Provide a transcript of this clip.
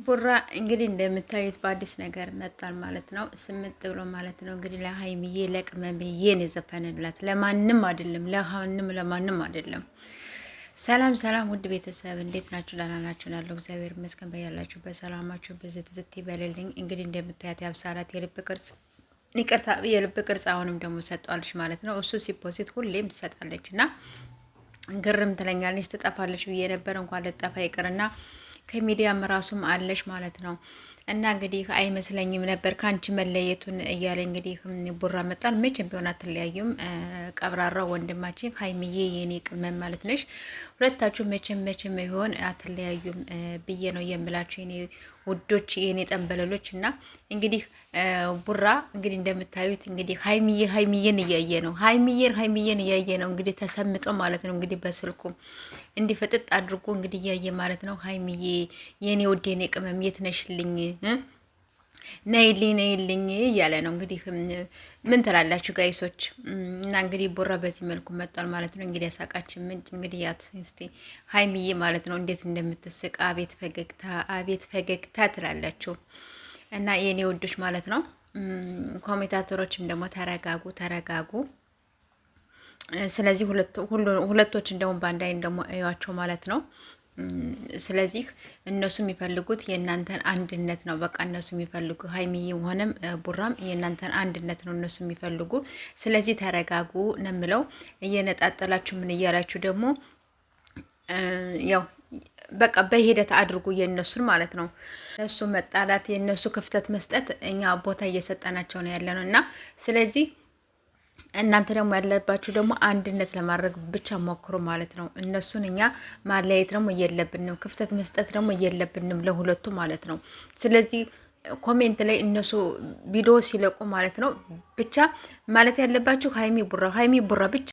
ቡራ እንግዲህ እንደምታዩት በአዲስ ነገር መጣል ማለት ነው። ስምጥ ብሎ ማለት ነው። እንግዲህ ለሀይሚዬ ለቅመምዬ ነው የዘፈንላት። ለማንም አይደለም፣ ለማንም አይደለም። ሰላም ሰላም፣ ውድ ቤተሰብ እንዴት ናችሁ? ደህና ናችሁ? ያለው እግዚአብሔር ይመስገን። በያላችሁ በሰላማችሁ ብዝት ዝት ይበልልኝ። እንግዲህ እንደምታዩት ያብሳላት የልብ ቅርጽ ይቅርታ፣ የልብ ቅርጽ አሁንም ደግሞ ሰጧለች ማለት ነው። እሱ ሲፖዚት ሁሌም ትሰጣለች እና ግርም ትለኛለች። ትጠፋለች ብዬ ነበር። እንኳን ልጠፋ ይቅርና ከሚዲያም ራሱም አለሽ ማለት ነው። እና እንግዲህ አይመስለኝም ነበር ከአንቺ መለየቱን እያለ እንግዲህ ቡራ መጣል። መቼም ቢሆን አትለያዩም። ቀብራራው ወንድማችን ሀይሚዬ የኔ ቅመም ማለት ነሽ። ሁለታችሁ መቼም ቢሆን አትለያዩም ብዬ ነው የምላችሁ የኔ ውዶች፣ የኔ ጠንበለሎች። እና እንግዲህ ቡራ እንግዲህ እንደምታዩት እንግዲህ ሀይሚዬን እያየ ነው። ሀይሚዬን እያየ ነው እንግዲህ ተሰምጦ ማለት ነው። እንግዲህ በስልኩ እንዲህ ፍጥጥ አድርጎ እንግዲህ እያየ ማለት ነው። ሀይሚዬ የኔ ውድ የኔ ቅመም የት ነሽልኝ? ነይልኝ እያለ ነው እንግዲህ። ምን ትላላችሁ ጋይሶች? እና እንግዲህ ቡራ በዚህ መልኩ መጣል ማለት ነው። እንግዲህ ያሳቃችን ምንጭ እንግዲህ ያት እስቲ ሀይሚዬ ማለት ነው እንዴት እንደምትስቅ አቤት ፈገግታ ትላላችሁ። እና የኔ ውዶች ማለት ነው። ኮሜንታተሮችም ደግሞ ተረጋጉ። ስለዚህ ሁለቶችን ደግሞ በአንድ አይን ደግሞ እዩዋቸው ማለት ነው። ስለዚህ እነሱ የሚፈልጉት የእናንተን አንድነት ነው። በቃ እነሱ የሚፈልጉ ሀይሚዬም ሆነም ቡራም የእናንተን አንድነት ነው እነሱ የሚፈልጉ። ስለዚህ ተረጋጉ ነው የምለው። እየነጣጠላችሁ ምን እያላችሁ ደግሞ ያው በቃ በሂደት አድርጉ የእነሱን ማለት ነው። እነሱ መጣላት የእነሱ ክፍተት መስጠት እኛ ቦታ እየሰጠናቸው ነው ያለ ነው እና ስለዚህ እናንተ ደግሞ ያለባችሁ ደግሞ አንድነት ለማድረግ ብቻ ሞክሩ ማለት ነው። እነሱን እኛ ማለያየት ደግሞ የለብንም፣ ክፍተት መስጠት ደግሞ የለብንም ለሁለቱ ማለት ነው። ስለዚህ ኮሜንት ላይ እነሱ ቪዲዮ ሲለቁ ማለት ነው ብቻ ማለት ያለባችሁ ሀይሚ ቡራ ብቻ